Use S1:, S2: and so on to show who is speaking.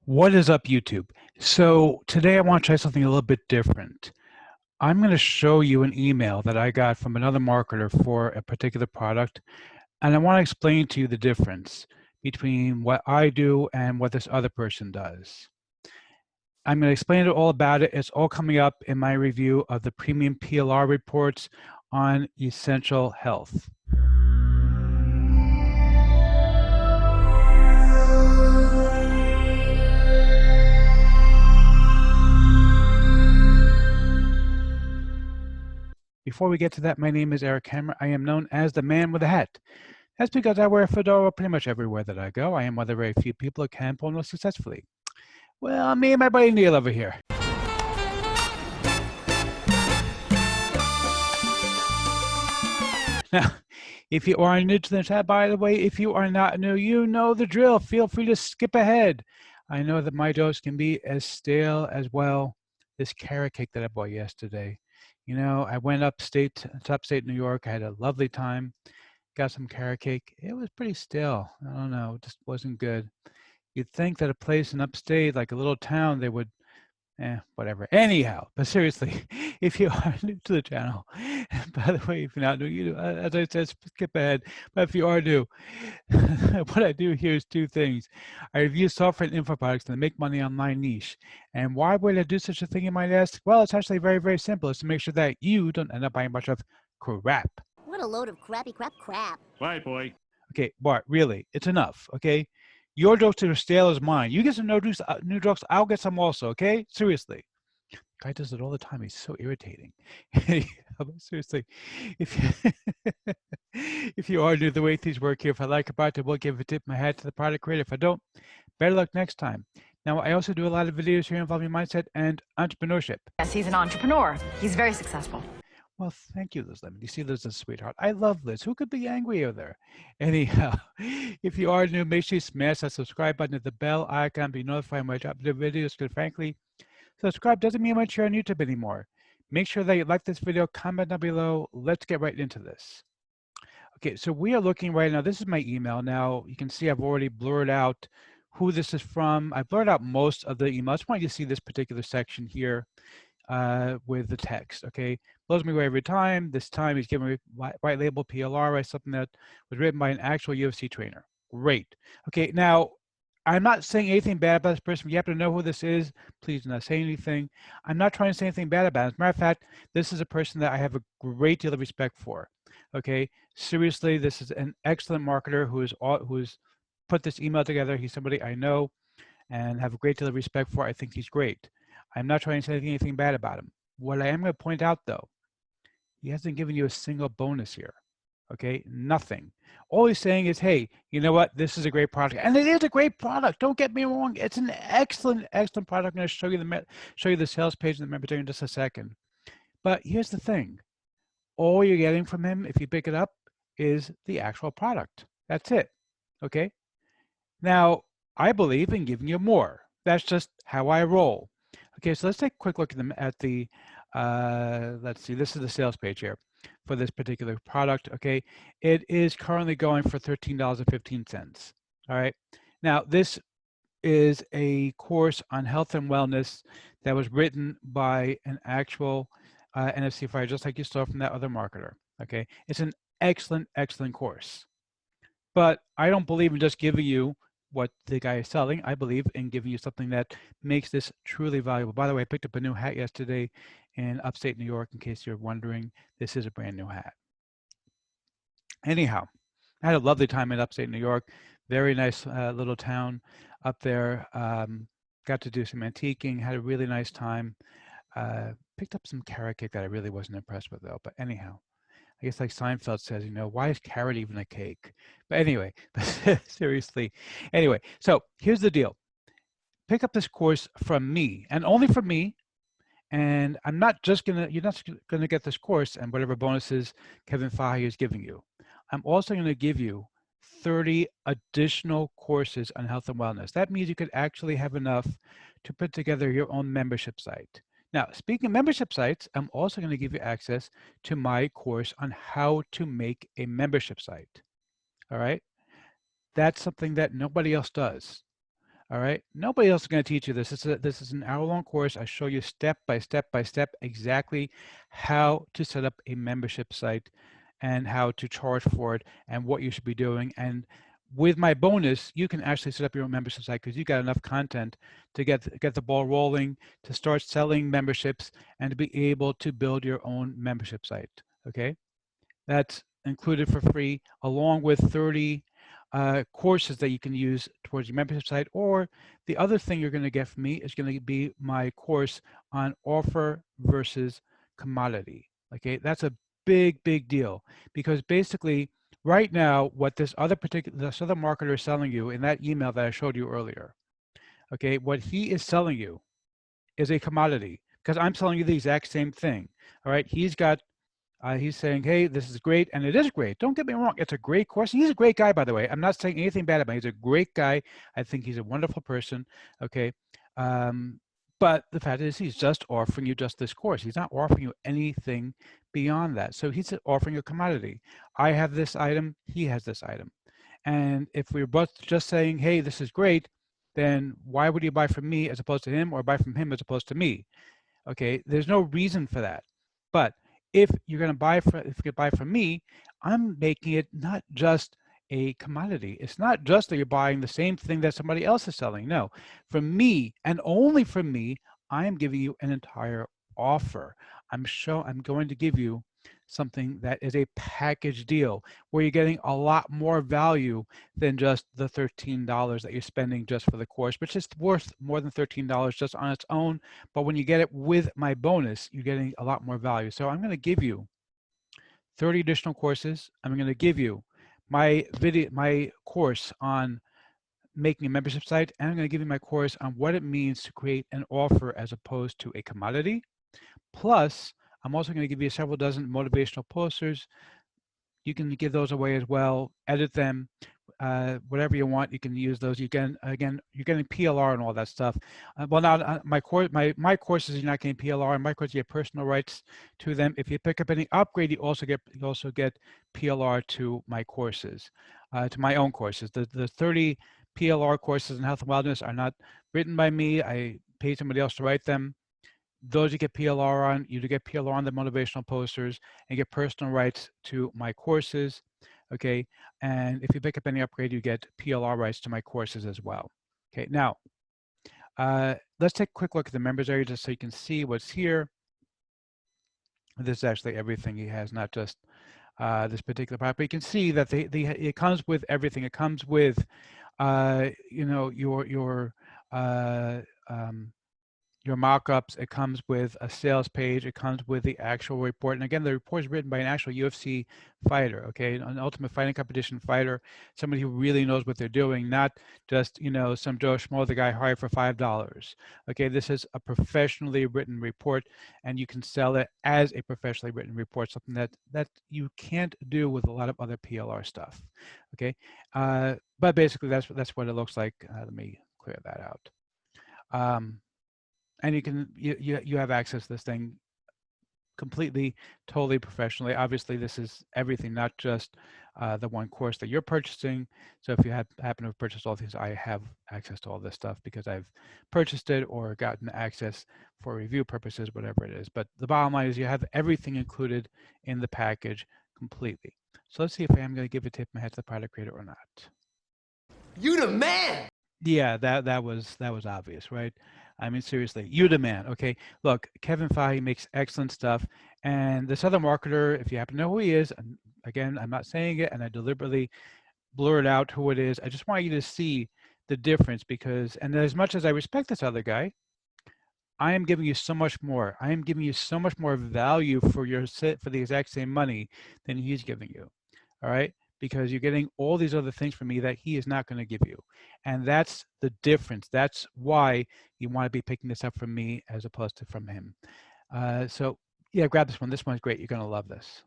S1: What is up, YouTube? So today I want to try something a little bit different. I'm going to show you an email that I got from another marketer for a particular product, and I want to explain to you the difference between what I do and what this other person does. I'm going to explain all about it. It's all coming up in my review of the premium PLR reports on essential health. Before we get to that, my name is Eric Hammer. I am known as the man with a hat. That's because I wear a fedora pretty much everywhere that I go. I am one of the very few people who can pull most successfully. Well, me and my buddy Neil over here. Now, if you are new to the chat, by the way, if you are not new, you know the drill. Feel free to skip ahead. I know that my dose can be as stale as, well, this carrot cake that I bought yesterday. You know, I went upstate to upstate New York. I had a lovely time. Got some carrot cake. It was pretty stale. I don't know, it just wasn't good. You'd think that a place in upstate, like a little town, they would, whatever. Anyhow, but seriously, if you are new to the channel, by the way, if you're not new, you as I said, skip ahead. But if you are new, what I do here is two things. I review software and info products that make money online niche. And why would I do such a thing, you might ask? Well, it's actually very, very simple. It's to make sure that you don't end up buying a bunch of crap.
S2: What a load of crappy crap.
S3: Right, boy.
S1: Okay, Bart, really, it's enough, okay? Your jokes are as stale as mine. You get some new jokes, I'll get some also, okay? Seriously. Guy does it all the time. He's so irritating. Seriously, if you, if you are new to the way things work here, if I like a product, I will give a tip my hat to the product creator. If I don't, better luck next time. Now, I also do a lot of videos here involving mindset and entrepreneurship.
S4: Yes, he's an entrepreneur. He's very successful.
S1: Well, thank you, Liz Lemon. You see, Liz is a sweetheart. I love Liz. Who could be angrier there? Anyhow, if you are new, make sure you smash that subscribe button at the bell icon, be notified when I drop new videos, because frankly, subscribe doesn't mean much here on YouTube anymore. Make sure that you like this video, comment down below. Let's get right into this. Okay, so we are looking right now. This is my email. Now, you can see I've already blurred out who this is from. I blurred out most of the email. I just want you to see this particular section here with the text, okay? Blows me away every time. This time he's giving me white label PLR, something that was written by an actual UFC trainer. Great. Okay, now, I'm not saying anything bad about this person. If you happen to know who this is, please do not say anything. I'm not trying to say anything bad about it. As a matter of fact, this is a person that I have a great deal of respect for, okay? Seriously, this is an excellent marketer who's put this email together. He's somebody I know and have a great deal of respect for. I think he's great. I'm not trying to say anything bad about him. What I am going to point out, though, he hasn't given you a single bonus here, okay? Nothing. All he's saying is, hey, you know what? This is a great product. And it is a great product. Don't get me wrong. It's an excellent, excellent product. I'm going to show you the sales page in the member in just a second. But here's the thing. All you're getting from him, if you pick it up, is the actual product. That's it, okay? Now, I believe in giving you more. That's just how I roll. Okay, so let's take a quick look at the let's see, this is the sales page here for this particular product, okay? It is currently going for $13.15, all right? Now, this is a course on health and wellness that was written by an actual NFC flyer, just like you saw from that other marketer, okay? It's an excellent, excellent course. But I don't believe in just giving you what the guy is selling. I believe in giving you something that makes this truly valuable. By the way, I picked up a new hat yesterday in upstate New York, in case you're wondering. This is a brand new hat. Anyhow, I had a lovely time in upstate New York. Very nice little town up there. Got to do some antiquing, had a really nice time. Picked up some carrot cake that I really wasn't impressed with, though. But anyhow, I guess like Seinfeld says, you know, why is carrot even a cake? But anyway, seriously. Anyway, so here's the deal. Pick up this course from me, and only from me. And I'm not just you're not gonna get this course and whatever bonuses Kevin Fahey is giving you. I'm also gonna give you 30 additional courses on health and wellness. That means you could actually have enough to put together your own membership site. Now, speaking of membership sites, I'm also going to give you access to my course on how to make a membership site. All right? That's something that nobody else does. All right. Nobody else is going to teach you this. This is an hour-long course. I show you step by step by step exactly how to set up a membership site and how to charge for it and what you should be doing. And with my bonus, you can actually set up your own membership site because you got enough content to get the ball rolling, to start selling memberships, and to be able to build your own membership site. Okay. That's included for free, along with 30 courses that you can use towards your membership site. Or the other thing you're going to get from me is going to be my course on offer versus commodity. Okay, that's a big deal, because basically right now what this other marketer is selling you in that email that I showed you earlier, okay, what he is selling you is a commodity, because I'm selling you the exact same thing. All right, he's saying, hey, this is great, and it is great. Don't get me wrong, it's a great course. He's a great guy, by the way. I'm not saying anything bad about him. He's a great guy. I think he's a wonderful person, okay? But the fact is he's just offering you just this course. He's not offering you anything beyond that. So he's offering a commodity. I have this item, he has this item. And if we're both just saying, hey, this is great, then why would you buy from me as opposed to him, or buy from him as opposed to me? Okay, there's no reason for that. But if you're going to if you buy from me, I'm making it not just a commodity. It's not just that you're buying the same thing that somebody else is selling. No, from me and only from me, I am giving you an entire offer. I'm going to give you something that is a package deal where you're getting a lot more value than just the $13 that you're spending just for the course, which is worth more than $13 just on its own. But when you get it with my bonus, you're getting a lot more value. So I'm going to give you 30 additional courses. I'm going to give you my course on making a membership site, and I'm going to give you my course on what it means to create an offer as opposed to a commodity. Plus, I'm also going to give you several dozen motivational posters. You can give those away as well, edit them, whatever you want. You can use those. You can, again, you're getting PLR and all that stuff. Well, now my courses, you're not getting PLR. My courses, you get personal rights to them. If you pick up any upgrade, you also get PLR to my courses, to my own courses. The 30 PLR courses in health and wellness are not written by me. I paid somebody else to write them. Those you get PLR on, you get PLR on the motivational posters, and get personal rights to my courses, okay? And if you pick up any upgrade, you get PLR rights to my courses as well. Okay, now, let's take a quick look at the members area just so you can see what's here. This is actually everything he has, not just this particular part, but you can see that it comes with everything. It comes with, you know, your mock-ups. It comes with a sales page. It comes with the actual report. And again, the report is written by an actual UFC fighter, okay, an Ultimate Fighting Competition fighter, somebody who really knows what they're doing, not just, you know, some Joe Schmo, the guy hired for $5. Okay, this is a professionally written report, and you can sell it as a professionally written report, something that you can't do with a lot of other PLR stuff. Okay, but basically that's what it looks like. Let me clear that out. And you have access to this thing completely, totally professionally. Obviously, this is everything, not just the one course that you're purchasing. So if you happen to have purchased all these, I have access to all this stuff because I've purchased it or gotten access for review purposes, whatever it is. But the bottom line is you have everything included in the package completely. So let's see if I am going to give a tip of my hat to the product creator or not.
S3: You the man!
S1: Yeah, that was obvious, right? I mean, seriously, you the man. Okay, look, Kevin Feige makes excellent stuff, and this other marketer, if you happen to know who he is, and again, I'm not saying it, and I deliberately blurred out who it is. I just want you to see the difference, because, and as much as I respect this other guy, I am giving you so much more. I am giving you so much more value for the exact same money than he's giving you. All right, because you're getting all these other things from me that he is not going to give you. And that's the difference. That's why you want to be picking this up from me as opposed to from him. So yeah, grab this one. This one's great. You're going to love this.